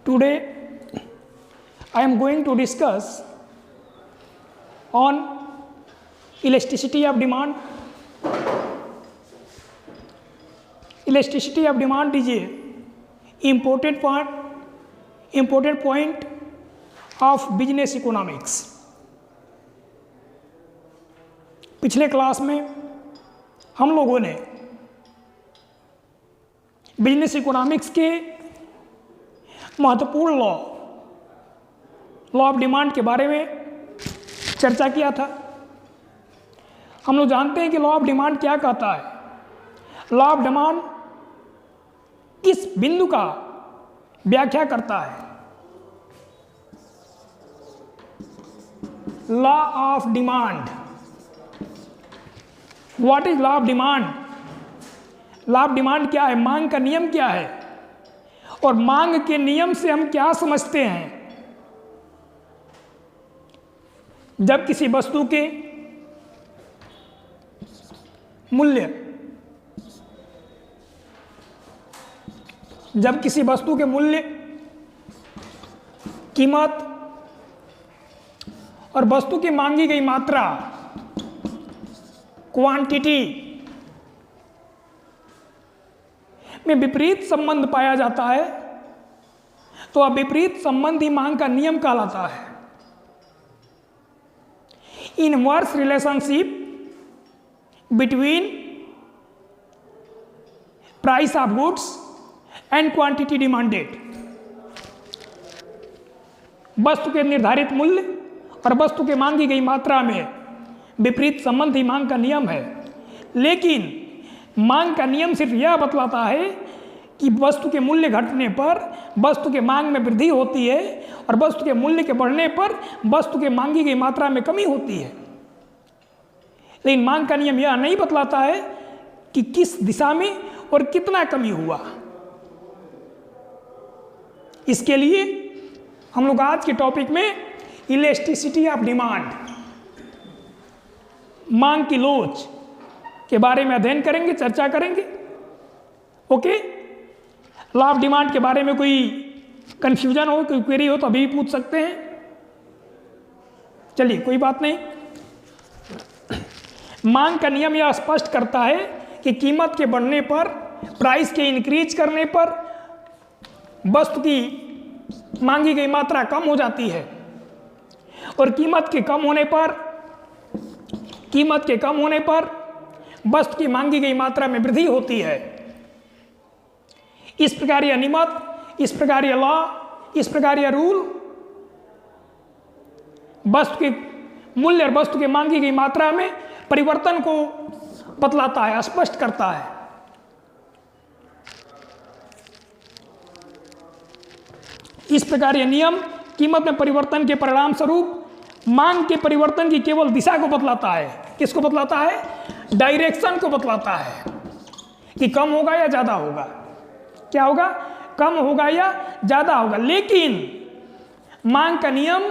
Today I am going to discuss on elasticity of demand. Elasticity of demand is a important point of business economics. पिछले class में हम लोगों ने business economics के महत्वपूर्ण law of demand के बारे में चर्चा किया था। हम लोग जानते हैं कि लॉ ऑफ डिमांड क्या कहता है। लॉ ऑफ डिमांड किस बिंदु का व्याख्या करता है? Law of demand. What is law of demand? Law of demand क्या है? मांग का नियम क्या है और मांग के नियम से हम क्या समझते हैं? जब किसी वस्तु के मूल्य कीमत और वस्तु की मांगी गई मात्रा क्वांटिटी में विपरीत संबंध पाया जाता है तो अब विपरीत संबंध ही मांग का नियम कहलाता है। Inverse relationship between price of goods and quantity demanded. वस्तु के निर्धारित मूल्य और वस्तु के मांगी गई मात्रा में विपरीत संबंध ही मांग का नियम है। लेकिन मांग का नियम सिर्फ यह बतलाता है कि वस्तु के मूल्य घटने पर वस्तु के मांग में वृद्धि होती है और वस्तु के मूल्य के बढ़ने पर वस्तु के मांगी गई मात्रा में कमी होती है। लेकिन मांग का नियम यह नहीं बतलाता है कि किस दिशा में और कितना कमी हुआ। इसके लिए हम लोग आज के टॉपिक में इलास्टिसिटी ऑफ डिमांड, मांग की लोच के बारे में अध्ययन करेंगे, चर्चा करेंगे। ओके, लॉ ऑफ डिमांड के बारे में कोई कंफ्यूजन हो, कोई क्वेरी हो तो अभी भी पूछ सकते हैं। चलिए, कोई बात नहीं। मांग का नियम यह स्पष्ट करता है कि कीमत के बढ़ने पर, प्राइस के इंक्रीज करने पर वस्तु की मांगी गई मात्रा कम हो जाती है और कीमत के कम होने पर वस्तु की मांगी गई मात्रा में वृद्धि होती है। इस प्रकार यह नियम, इस प्रकार यह लॉ, इस प्रकार यह रूल वस्तु के मूल्य और वस्तु की मांगी गई मात्रा में परिवर्तन को बतलाता है, स्पष्ट करता है। इस प्रकार यह नियम कीमत में परिवर्तन के परिणाम स्वरूप मांग के परिवर्तन की केवल दिशा को बतलाता है। किसको बतलाता है? डायरेक्शन को बतलाता है कि कम होगा या ज्यादा होगा। क्या होगा? कम होगा या ज्यादा होगा। लेकिन मांग का नियम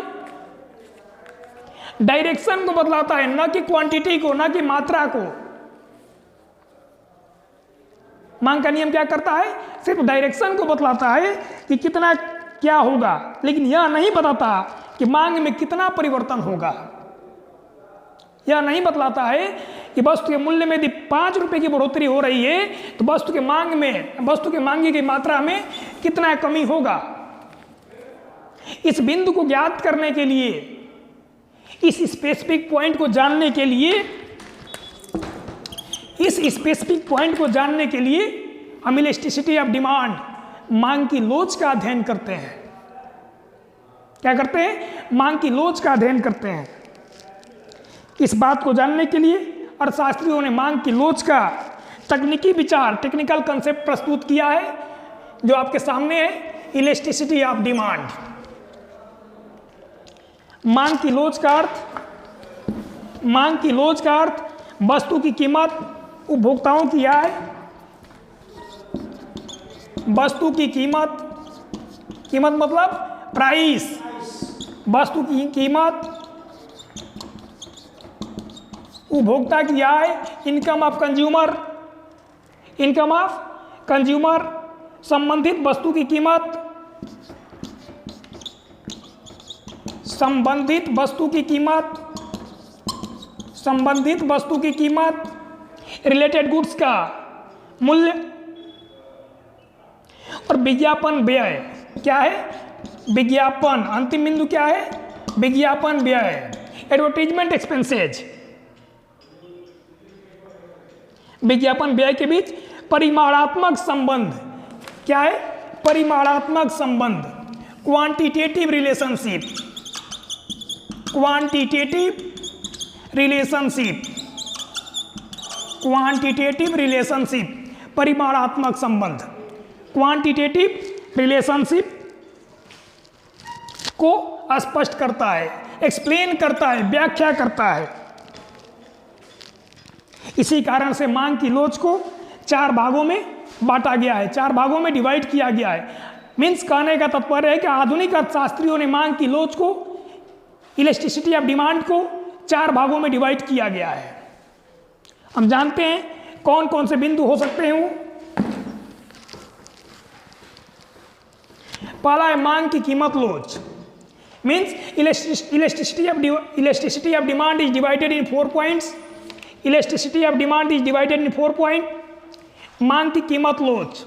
डायरेक्शन को बतलाता है, न कि क्वांटिटी को, न कि मात्रा को। मांग का नियम क्या करता है? सिर्फ डायरेक्शन को बतलाता है कि कितना क्या होगा, लेकिन यह नहीं बताता कि मांग में कितना परिवर्तन होगा। यह नहीं बतलाता है कि वस्तु के मूल्य में यदि 5 रुपए की बढ़ोतरी हो रही है तो वस्तु के मांगी गई मात्रा में कितना कमी होगा। इस बिंदु को ज्ञात करने के लिए, इस स्पेसिफिक पॉइंट को जानने के लिए हम इलास्टिसिटी ऑफ डिमांड, मांग की लोच का अध्ययन करते हैं। क्या करते हैं? मांग की लोच का अध्ययन करते हैं। इस बात को जानने के लिए अर्थशास्त्रियों ने मांग की लोच का तकनीकी विचार, टेक्निकल कंसेप्ट प्रस्तुत किया है, जो आपके सामने है, इलास्टिसिटी ऑफ डिमांड। मांग की लोच का अर्थ वस्तु की कीमत उपभोक्ताओं की आय, वस्तु की कीमत मतलब प्राइस, वस्तु की कीमत, उपभोक्ता की आय, इनकम ऑफ कंज्यूमर, संबंधित वस्तु की कीमत संबंधित वस्तु की कीमत, रिलेटेड गुड्स का मूल्य, और विज्ञापन व्यय क्या है? विज्ञापन, अंतिम बिंदु क्या है? विज्ञापन व्यय, एडवर्टीजमेंट एक्सपेंसेज। विज्ञापन व्यय के बीच परिमाणात्मक संबंध क्या है? परिमाणात्मक संबंध, क्वांटिटेटिव रिलेशनशिप, परिमाणात्मक संबंध, क्वांटिटेटिव रिलेशनशिप को स्पष्ट करता है, एक्सप्लेन करता है, व्याख्या करता है। इसी कारण से मांग की लोच को 4 भागों में बांटा गया है, 4 भागों में डिवाइड किया गया है। मीन्स कहने का तात्पर्य है कि आधुनिक अर्थशास्त्रियों ने मांग की लोच को, इलास्टिसिटी ऑफ डिमांड को 4 भागों में डिवाइड किया गया है। हम जानते हैं कौन कौन से बिंदु हो सकते हैं वो। पहला है मांग की कीमत लोच, means elasticity of demand is divided in 4 points. Elasticity of demand is divided in 4 point. मांग की कीमत लोच,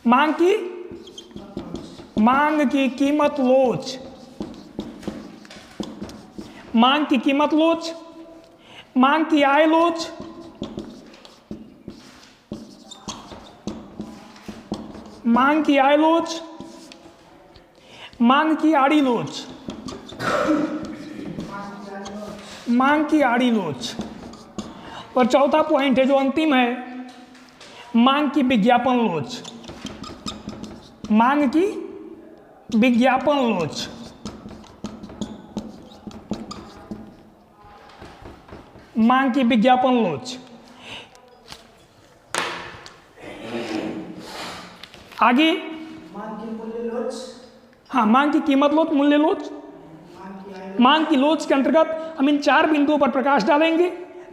मांग की कीमत लोच, मांग की कीमत लोच, मांग की आय लोच, मांग की आय लोच, मांग की आड़ी लोच, मांग की आड़ी लोच, और चौथा पॉइंट है जो अंतिम है, मांग की विज्ञापन लोच, मांग की विज्ञापन लोच। मांग की विज्ञापन लोच। आगे मांग की मूल्य लोच, हाँ, मांग की कीमत लोच, मूल्य लोच, मांग की लोच के अंतर्गत हम इन 4 बिंदुओं पर प्रकाश डालेंगे।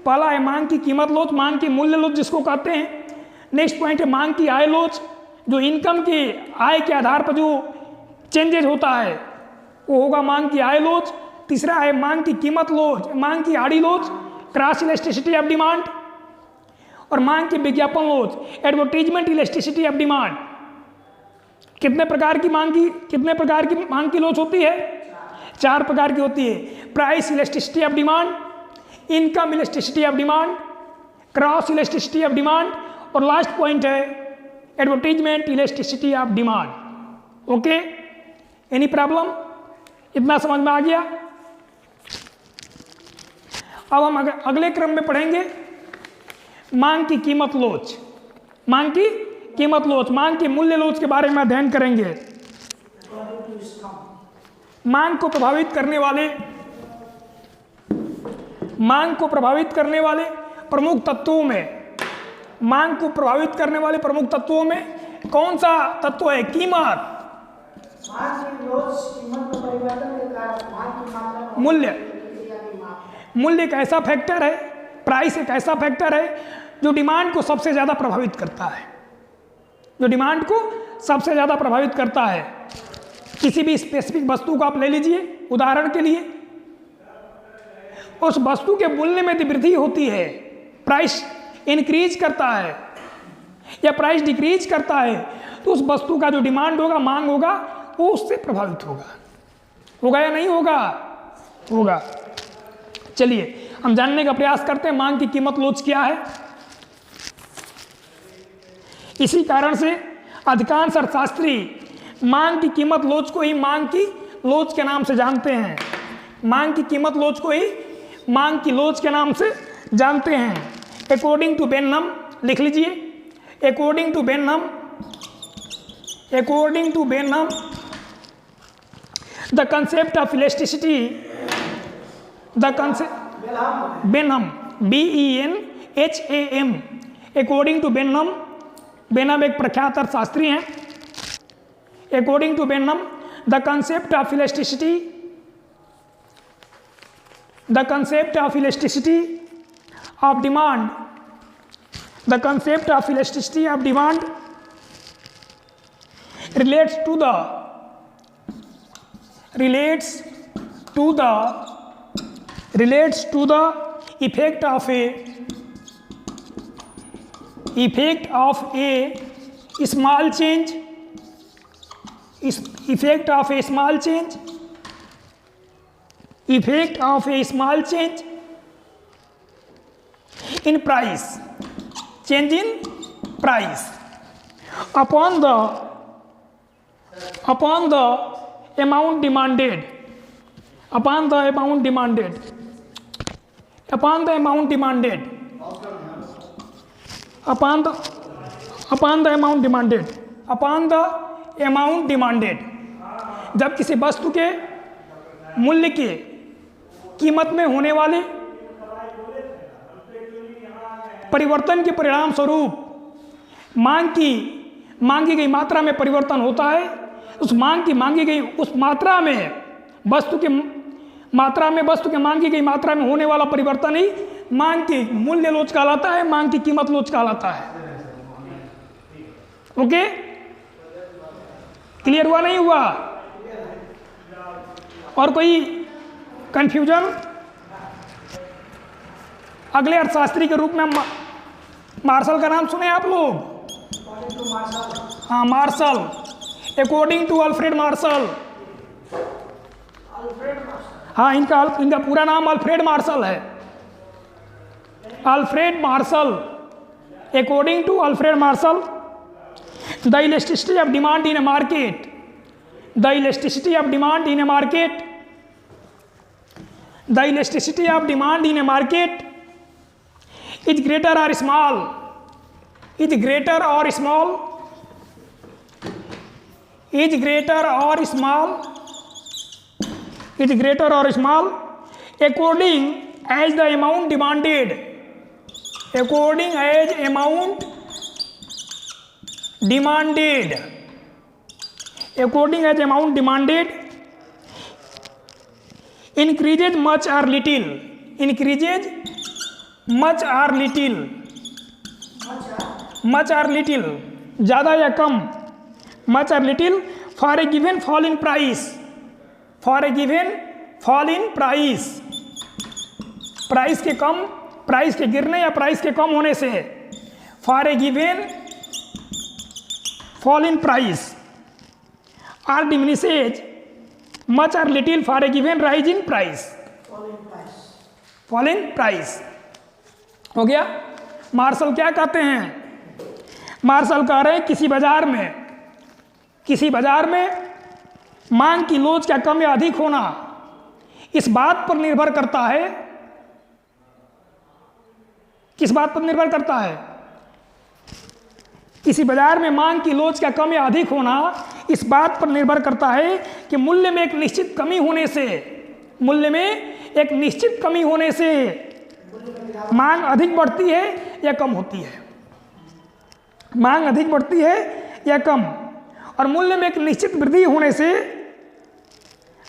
पहला है मांग की कीमत लोच, मांग की मूल्य लोच जिसको कहते हैं। नेक्स्ट पॉइंट है मांग की आय लोच, जो इनकम की आय के आधार पर जो चेंजेज होता है वो होगा मांग की आय लोच। तीसरा है मांग की कीमत लोच, मांग की आड़ी लोच, क्रॉस इलास्टिसिटी ऑफ डिमांड, और मांग की विज्ञापन लोच, एडवर्टीजमेंट इलास्टिसिटी ऑफ डिमांड। कितने प्रकार की मांग की लोच होती है? 4 प्रकार की होती है। Price elasticity of demand, income elasticity of demand, cross elasticity of demand, और लास्ट पॉइंट है advertisement elasticity of demand. Okay, any problem? इतना समझ में आ गया? अब हम अगले क्रम में पढ़ेंगे मांग की कीमत लोच, मांग की कीमत लोच, मांग की मूल्य लोच के बारे में अध्ययन करेंगे। मांग को प्रभावित करने वाले प्रमुख तत्वों में, मांग को प्रभावित करने वाले प्रमुख तत्वों में कौन सा तत्व है? कीमत, मूल्य एक ऐसा फैक्टर है, प्राइस एक ऐसा फैक्टर है जो डिमांड को सबसे ज्यादा प्रभावित करता है, किसी भी स्पेसिफिक वस्तु को आप ले लीजिए, उदाहरण के लिए उस वस्तु के मूल्य में वृद्धि होती है, प्राइस इंक्रीज करता है या प्राइस डिक्रीज करता है, तो उस वस्तु का जो डिमांड होगा, मांग होगा, वो उससे प्रभावित होगा या नहीं होगा? चलिए हम जानने का प्रयास करते हैं मांग की कीमत लोच क्या है। इसी कारण से अधिकांश अर्थशास्त्री मांग की कीमत लोच को ही मांग की लोच के नाम से जानते हैं। मांग की कीमत लोच को ही मांग की लोच के नाम से जानते हैं। अकॉर्डिंग टू बेनहम, लिख लीजिए, according to Benham, the concept of elasticity, Benham, BENHAM, according to Benham एक प्रख्यात अर्थशास्त्री हैं। According to Benham, the concept of elasticity of demand, the concept of elasticity of demand relates to to the effect of a small change in price, change in price upon the amount demanded, upon the amount demanded, upon the amount demanded, upon the amount demanded, upon the amount demanded। जब किसी वस्तु के मूल्य के कीमत में होने वाले परिवर्तन के परिणाम स्वरूप मांगी गई मात्रा में परिवर्तन होता है, उस मांगी गई उस मात्रा में वस्तु के मांगी गई मात्रा में होने वाला परिवर्तन ही मांग की मूल्य लोच कहलाता है, मांग की कीमत लोच कहलाता है। ओके, क्लियर हुआ नहीं हुआ? और कोई कंफ्यूजन? अगले अर्थशास्त्री के रूप में मार्शल का नाम सुने आप लोग? हाँ, Marshall, according to Alfred Marshall. हाँ, इनका पूरा नाम अल्फ्रेड मार्शल है। Alfred Marshall, according to Alfred Marshall, the elasticity of demand in a market, the elasticity of demand in a market, the elasticity of demand in a market is greater or small, is greater or small, is greater or small, is greater or small according as the amount demanded, according as amount demanded, according as amount demanded increases much or little, increases much or little, much or little, ज़्यादा या कम, much or little for a given fall in price, for a given fall in price, price के कम, price के गिरने या price के कम होने से, for a given fall in price or diminishes much or little for a given rise in price, fall in price। हो गया? Martial क्या कहते हैं? मार्शल कह रहे हैं किसी बाजार में मांग की लोच का कम या अधिक होना इस बात पर निर्भर करता है, किस बात पर निर्भर करता है? किसी बाजार में मांग की लोच का कम या अधिक होना इस बात पर निर्भर करता है कि मूल्य में एक निश्चित कमी होने से, मूल्य में एक निश्चित कमी होने से मांग अधिक बढ़ती है या कम होती है, मांग अधिक बढ़ती है या कम, और मूल्य में एक निश्चित वृद्धि होने से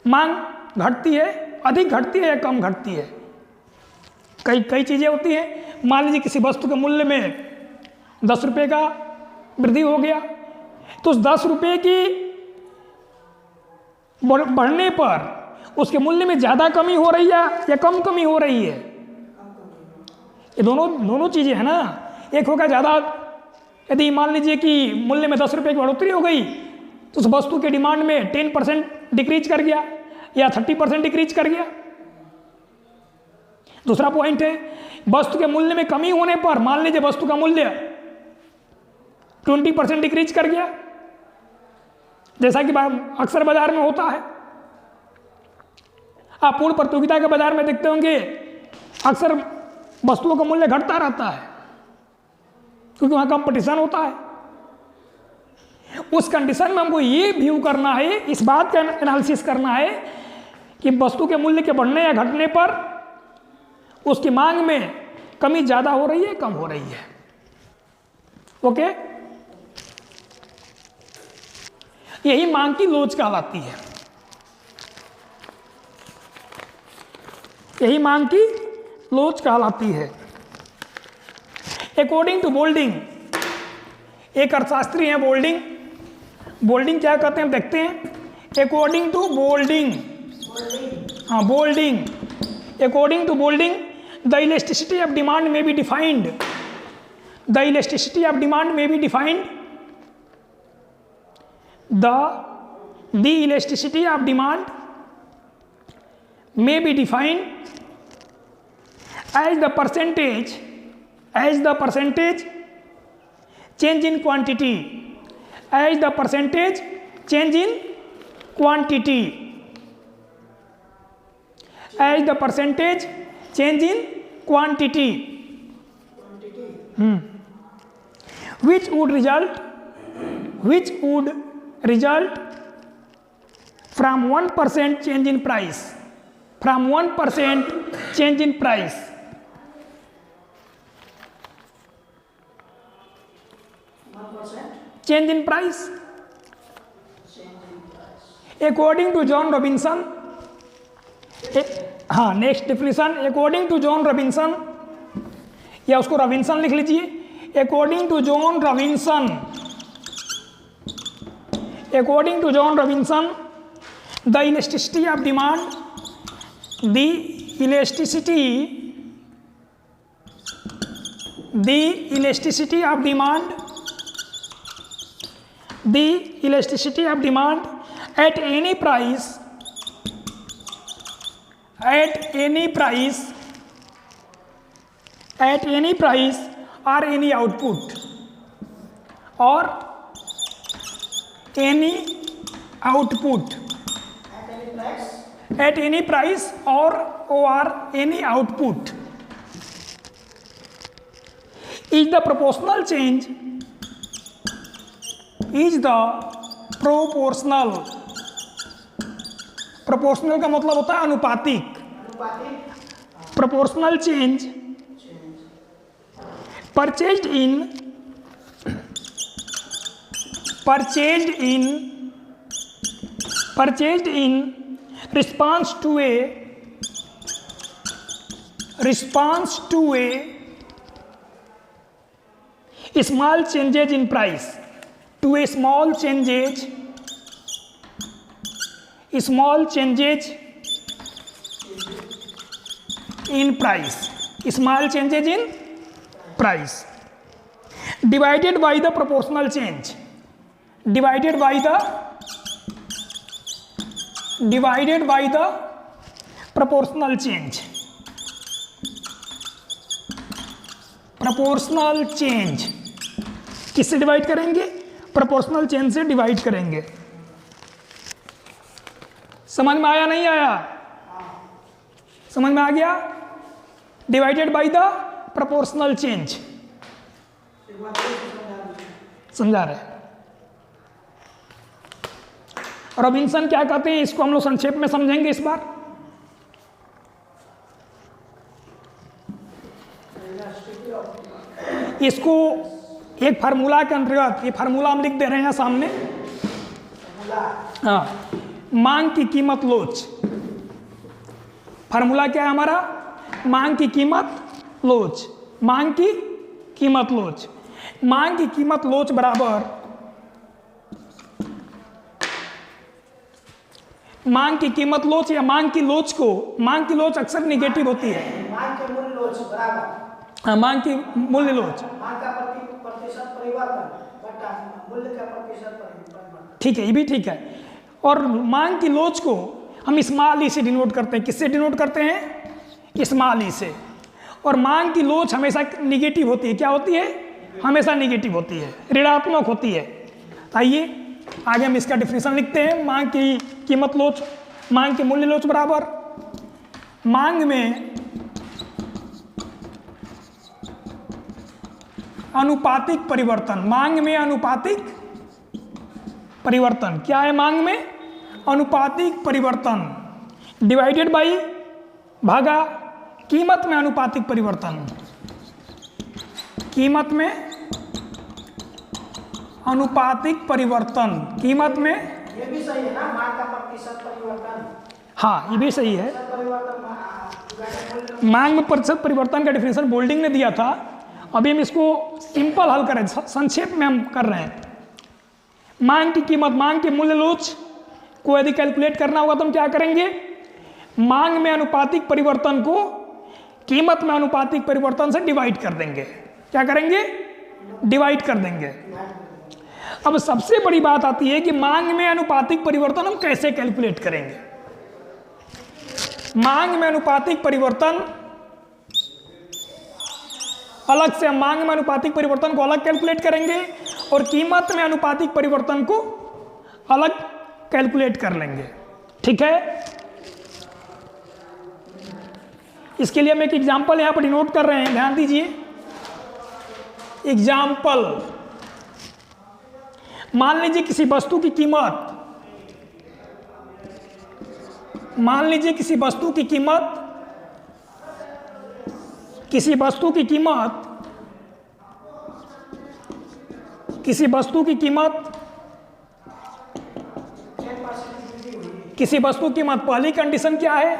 मांग घटती है, अधिक घटती है या कम घटती है। कई चीज़ें होती हैं। मान लीजिए किसी वस्तु के मूल्य में 10 रुपये का वृद्धि हो गया, तो उस 10 रुपये की बढ़ने पर उसके मूल्य में ज़्यादा कमी हो रही है या कम कमी हो रही है? ये दोनों चीज़ें हैं ना। एक होगा ज़्यादा, यदि मान लीजिए कि मूल्य में 10 रुपये की बढ़ोतरी हो गई तो उस वस्तु के डिमांड में 10% डिक्रीज कर गया या 30% डिक्रीज कर गया। दूसरा पॉइंट है, वस्तु के मूल्य में कमी होने पर मान लीजिए वस्तु का मूल्य 20% डिक्रीज कर गया, जैसा कि अक्सर बाजार में होता है। आप पूर्ण प्रतियोगिता के बाजार में देखते होंगे अक्सर वस्तुओं का मूल्य घटता रहता है क्योंकि वहाँ कंपटीशन होता है। उस कंडीशन में हमको ये व्यू करना है, इस बात का एनालिसिस करना है कि वस्तु के मूल्य के बढ़ने या घटने पर उसकी मांग में कमी ज़्यादा हो रही है, कम हो रही है। ओके, यही मांग की लोच कहलाती है, यही मांग की लोच कहलाती है। अकॉर्डिंग टू बोल्डिंग, एक अर्थशास्त्री है बोल्डिंग। बोल्डिंग क्या कहते हैं देखते हैं। अकॉर्डिंग टू बोल्डिंग, हाँ Boulding, according to Boulding the elasticity of demand may be defined, the elasticity of demand may be defined, the elasticity of demand may be defined as the percentage change in quantity, as the percentage change in quantity, as the percentage change in quantity, which would result from 1% change in price, from 1% change in price, change in price, according to John Robinson, हाँ next definition, according to John Robinson, या उसको Robinson लिख लीजिए, according to John Robinson, according to John Robinson the elasticity of demand, the elasticity of demand, the elasticity of demand at any price, at any price or any output, or any output, at any price or any output, is the proportional change, is the proportional, proportional का मतलब होता है अनुपातिक, proportional change purchased in response to a small changes in price, to a small changes in price, small changes in price, divided by the proportional change, divided by the proportional change, proportional change किससे divide करेंगे? Proportional change से divide करेंगे। समझ में आया नहीं आया? समझ में आ गया? Divided by the proportional change, समझा रहे? रॉबिन्सन क्या कहते हैं, इसको हम लोग संक्षेप में समझेंगे इस बार। इसको एक फार्मूला के अंतर्गत, ये फार्मूला हम लिख दे रहे हैं सामने। हाँ, मांग की कीमत लोच, फार्मूला क्या है हमारा? मांग की कीमत लोच, मांग की कीमत लोच, मांग की कीमत लोच बराबर मांग की कीमत लोच या मांग की लोच को, मांग की लोच अक्सर निगेटिव होती है। मांग के मूल्य लोच बराबर, हाँ, मांग की मूल्य लोच, मांग का प्रतिशत परिवर्तन बटा मूल्य का प्रतिशत परिवर्तन। ठीक है, ये भी ठीक है। और मांग की लोच को हम स्मॉल ई से डिनोट करते हैं। किससे डिनोट करते हैं? स्मॉल ई से। और मांग की लोच हमेशा निगेटिव होती है। क्या होती है? हमेशा निगेटिव होती है, ऋणात्मक होती है। आइए आगे हम इसका डिफिनेशन लिखते हैं। मांग की कीमत लोच, मांग के मूल्य लोच बराबर मांग में अनुपातिक परिवर्तन, मांग में अनुपातिक परिवर्तन। क्या है मांग में? अनुपातिक परिवर्तन, डिवाइडेड बाई भागा कीमत में अनुपातिक परिवर्तन, कीमत में अनुपातिक परिवर्तन, कीमत में। ये भी सही है ना, मांग का प्रतिशत परिवर्तन। हाँ, ये भी सही है। मांग में प्रतिशत परिवर्तन का डिफिनेशन बोल्डिंग ने दिया था। अभी हम इसको सिंपल हल करें, संक्षेप में हम कर रहे हैं। मांग की कीमत, मांग के मूल्य लोच को यदि कैलकुलेट करना होगा तो हम क्या करेंगे? मांग में अनुपातिक परिवर्तन को कीमत में अनुपातिक परिवर्तन से डिवाइड कर देंगे। क्या करेंगे? डिवाइड कर देंगे। अब सबसे बड़ी बात आती है कि मांग में अनुपातिक परिवर्तन हम कैसे कैलकुलेट करेंगे। मांग में अनुपातिक परिवर्तन अलग से, हम मांग में अनुपातिक परिवर्तन को अलग कैलकुलेट करेंगे और कीमत में अनुपातिक परिवर्तन को अलग कैलकुलेट कर लेंगे। ठीक है, इसके लिए हम एक एग्जांपल यहां पर डिनोट कर रहे हैं, ध्यान दीजिए। एग्जाम्पल, मान लीजिए किसी वस्तु की कीमत, मान लीजिए किसी वस्तु की कीमत, किसी वस्तु की कीमत, किसी वस्तु की कीमत, किसी वस्तु की कीमत, पहली कंडीशन क्या है?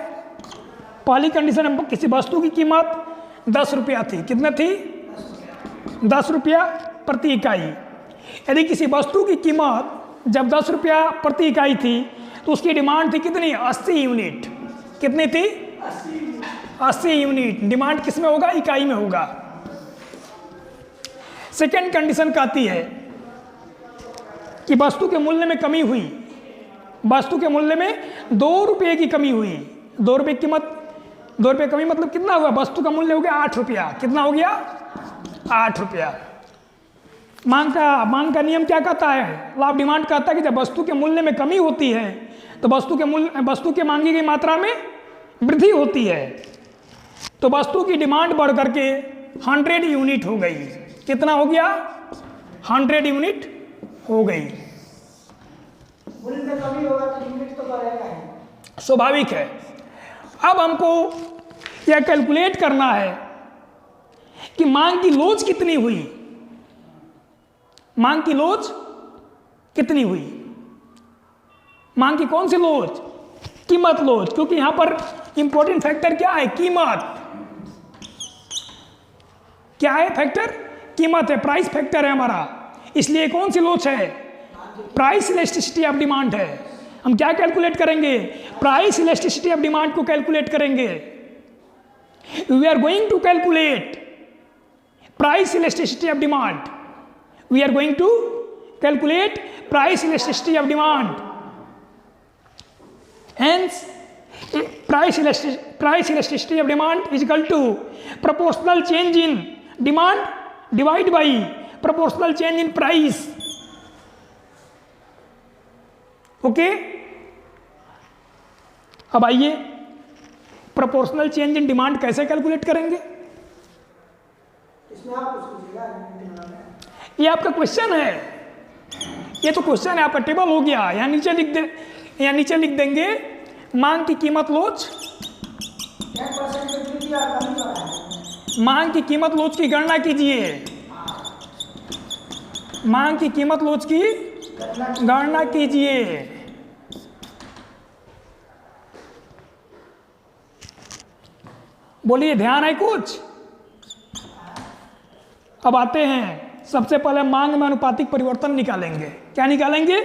पहली कंडीशन, किसी वस्तु की कीमत 10 रुपया थी। कितने थी? 10 रुपया प्रति इकाई। यदि किसी वस्तु की कीमत जब 10 रुपया प्रति इकाई थी तो उसकी डिमांड थी कितनी? 80 यूनिट। कितनी थी? 80 यूनिट। डिमांड किस में होगा? इकाई में होगा। सेकेंड कंडीशन कहती है कि वस्तु के मूल्य में कमी हुई, वस्तु के मूल्य में 2 रुपये की कमी हुई। 2 रुपये कीमत, 2 रुपये कमी मतलब कितना हुआ? वस्तु का मूल्य हो गया 8 रुपया। कितना हो गया? 8 रुपया। मांग का नियम क्या कहता है? लॉ ऑफ डिमांड कहता है कि जब वस्तु के मूल्य में कमी होती है तो वस्तु के मांगी गई मात्रा में वृद्धि होती है। तो वस्तु की डिमांड बढ़ करके 100 यूनिट हो गई। कितना हो गया? 100 यूनिट हो गई। मूल्य में कमी होगा तो यूनिट तो बढ़ेगा ही, स्वाभाविक है। अब हमको यह कैलकुलेट करना है कि मांग की लोच कितनी हुई। मांग की लोच कितनी हुई? मांग की कौन सी लोच? कीमत लोच, क्योंकि यहां पर इंपॉर्टेंट फैक्टर क्या है? कीमत। क्या है फैक्टर? कीमत है, प्राइस फैक्टर है हमारा। इसलिए कौन सी लोच है? प्राइस इलास्टिसिटी ऑफ डिमांड है। हम क्या कैलकुलेट करेंगे? प्राइस इलास्टिसिटी ऑफ डिमांड को कैलकुलेट करेंगे। We are going to calculate price elasticity of demand. We are going to calculate price elasticity of demand. Hence, price elasticity of demand is equal to proportional change in demand divided by proportional change in price. Okay? अब आइए, proportional change in demand कैसे calculate करेंगे? इसमें आप कुछ कीजिएगा। ये आपका क्वेश्चन है, ये तो क्वेश्चन है, आपका टेबल हो गया। यहाँ नीचे लिख दे, यहाँ नीचे लिख देंगे मांग की कीमत लोच, मांग की कीमत लोच की गणना कीजिए। मांग की कीमत लोच की गणना कीजिए। बोलिए, ध्यान है कुछ? अब आते हैं, सबसे पहले मांग में अनुपातिक परिवर्तन निकालेंगे। क्या निकालेंगे?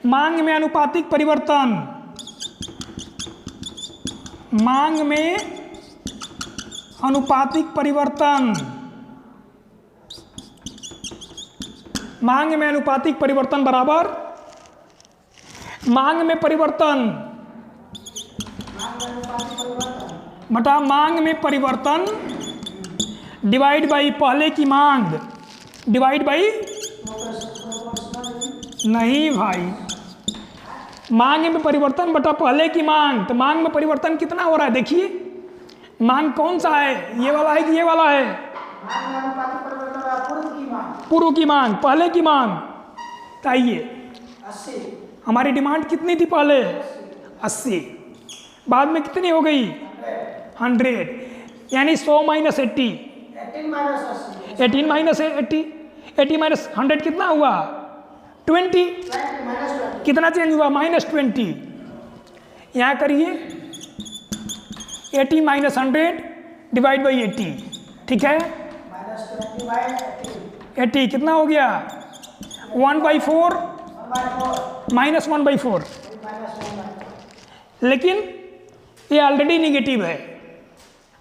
मांग में अनुपातिक परिवर्तन। मांग में अनुपातिक परिवर्तन। मांग में अनुपातिक परिवर्तन बराबर मांग में परिवर्तन बटा मांग में परिवर्तन डिवाइड बाई पहले की मांग डिवाइड बाई, नहीं भाई, मांग में परिवर्तन बटा पहले की मांग। तो मांग में परिवर्तन कितना हो रहा है? देखिए, मांग कौन सा है? ये वाला है कि ये वाला है? पूर्व की मांग, पहले की मांग। तो आइए, 80, हमारी डिमांड कितनी थी पहले? 80। बाद में कितनी हो गई? 100। यानी 100 माइनस 80, 18 माइनस 80, 80 माइनस 100 कितना हुआ? 20। कितना चेंज हुआ? -20। यहाँ करिए, 80 माइनस 100 डिवाइड बाई 80। ठीक है, -20/80 कितना हो गया? 1/4 -1/4। लेकिन ये ऑलरेडी निगेटिव है,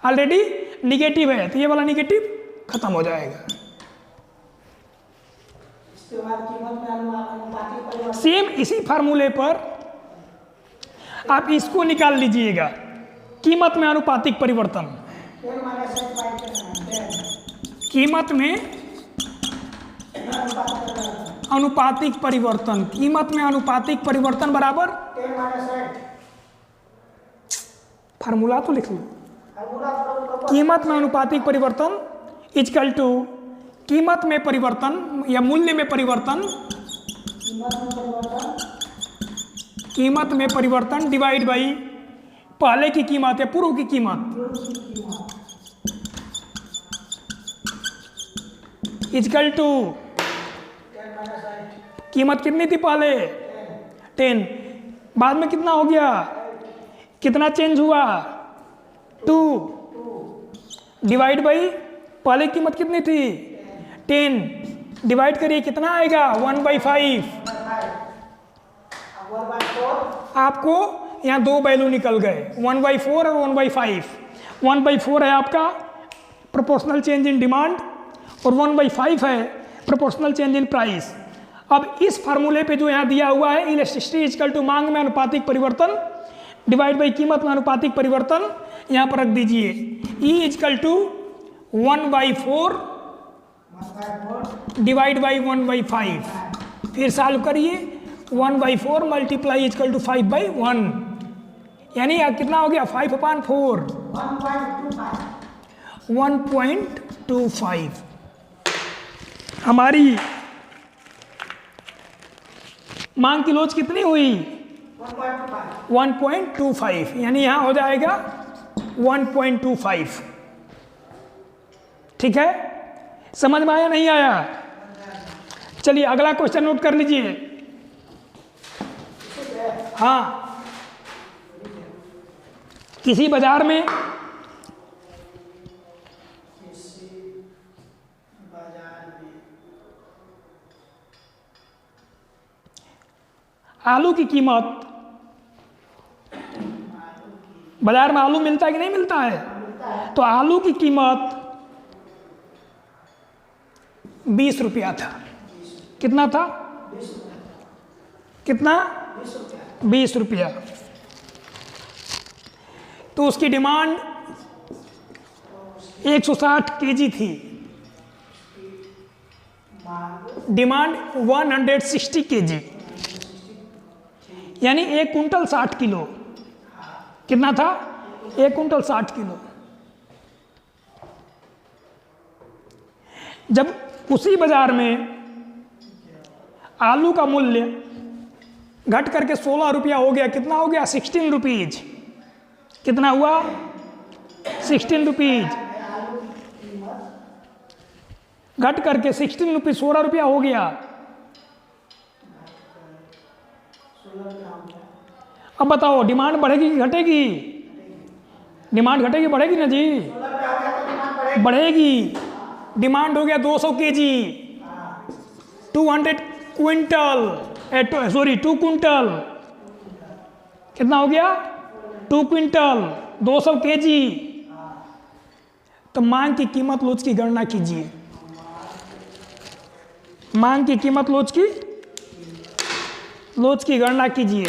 ऑलरेडी निगेटिव है, तो ये वाला निगेटिव खत्म हो जाएगा। इसके बाद कीमत में अनुपातिक परिवर्तन। सेम इसी फार्मूले पर आप इसको निकाल लीजिएगा, कीमत में अनुपातिक परिवर्तन। कीमत में अनुपातिक परिवर्तन, कीमत में अनुपातिक परिवर्तन बराबर फार्मूला तो लिख लो। कीमत में अनुपातिक परिवर्तन इजकल टू कीमत में परिवर्तन या मूल्य में परिवर्तन, कीमत में परिवर्तन डिवाइड बाई पहले की कीमत या पूर्व की कीमत इजकल टू कीमत कितनी थी पहले 10, बाद में कितना हो गया, कितना चेंज हुआ 2, डिवाइड बाई पहले कीमत कितनी थी 10, डिवाइड करिए कितना आएगा 1/5। आपको यहाँ दो वैल्यू निकल गए 1/4 और 1/5। 1/4 है आपका प्रोपोर्शनल चेंज इन डिमांड और 1/5 है प्रोपोर्शनल चेंज इन प्राइस। अब इस फार्मूले पे जो यहाँ दिया हुआ है इलास्टिसिटी इजकल टू मांग में अनुपातिक परिवर्तन डिवाइड बाई कीमत में अनुपातिक परिवर्तन, यहाँ पर रख दीजिए E equal to 1/4 divide by 1/5। फिर सॉल्व करिए 1/4 मल्टीप्लाई इजकल टू 5/1, यानी कितना हो गया 5/4 1.25। हमारी मांग की लोच कितनी हुई 1.25, यानी यहाँ हो जाएगा 1.25। ठीक है, समझ में आया नहीं आया? चलिए अगला क्वेश्चन नोट कर लीजिए। हाँ, किसी बाजार में आलू की कीमत, बाजार में आलू मिलता है कि नहीं मिलता है, तो आलू की कीमत 20 रुपया था। कितना था, कितना 20 रुपया। तो उसकी डिमांड 160 केजी थी, डिमांड 160 केजी, यानी 1 कुंटल 60 किलो। कितना था 1 कुंटल 60 किलो। जब उसी बाजार में आलू का मूल्य घट करके 16 रुपया हो गया, कितना हो गया 16 रुपीज। कितना हुआ 16 रुपीज, घट करके 16 रुपीज 16 रुपया हो गया। अब बताओ डिमांड बढ़ेगी कि घटेगी? डिमांड घटेगी बढ़ेगी ना जी, बढ़ेगी। डिमांड हो गया 200 केजी, 200 क्विंटल, सॉरी 2 कुंटल। कितना हो गया 2 क्विंटल 200 केजी। तो मांग की कीमत लोच की गणना कीजिए, मांग की कीमत लोच की गणना कीजिए,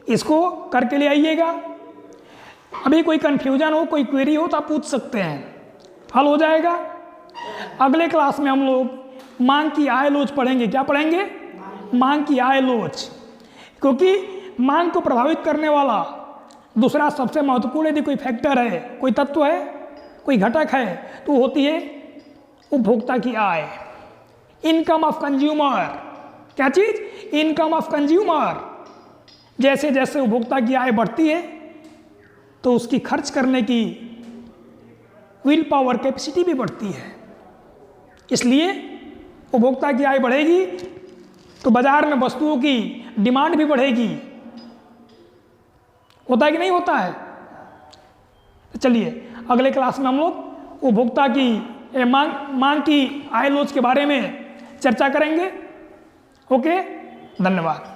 इसको करके ले आइएगा। अभी कोई कंफ्यूजन हो, कोई क्वेरी हो तो आप पूछ सकते हैं, हल हो जाएगा। अगले क्लास में हम लोग मांग की आय लोच पढ़ेंगे। क्या पढ़ेंगे? मांग की आय लोच। क्योंकि मांग को प्रभावित करने वाला दूसरा सबसे महत्वपूर्ण यदि कोई फैक्टर है, कोई तत्व है, कोई घटक है, तो होती है उपभोक्ता की आय, इनकम ऑफ कंज्यूमर। क्या चीज? Income of consumer. जैसे जैसे उपभोक्ता की आय बढ़ती है तो उसकी खर्च करने की विल पावर कैपेसिटी भी बढ़ती है। इसलिए उपभोक्ता की आय बढ़ेगी तो बाजार में वस्तुओं की डिमांड भी बढ़ेगी। होता है कि नहीं होता है? तो चलिए अगले क्लास में हम लोग उपभोक्ता की मांग की आय लोच के बारे में चर्चा करेंगे। ओके, धन्यवाद।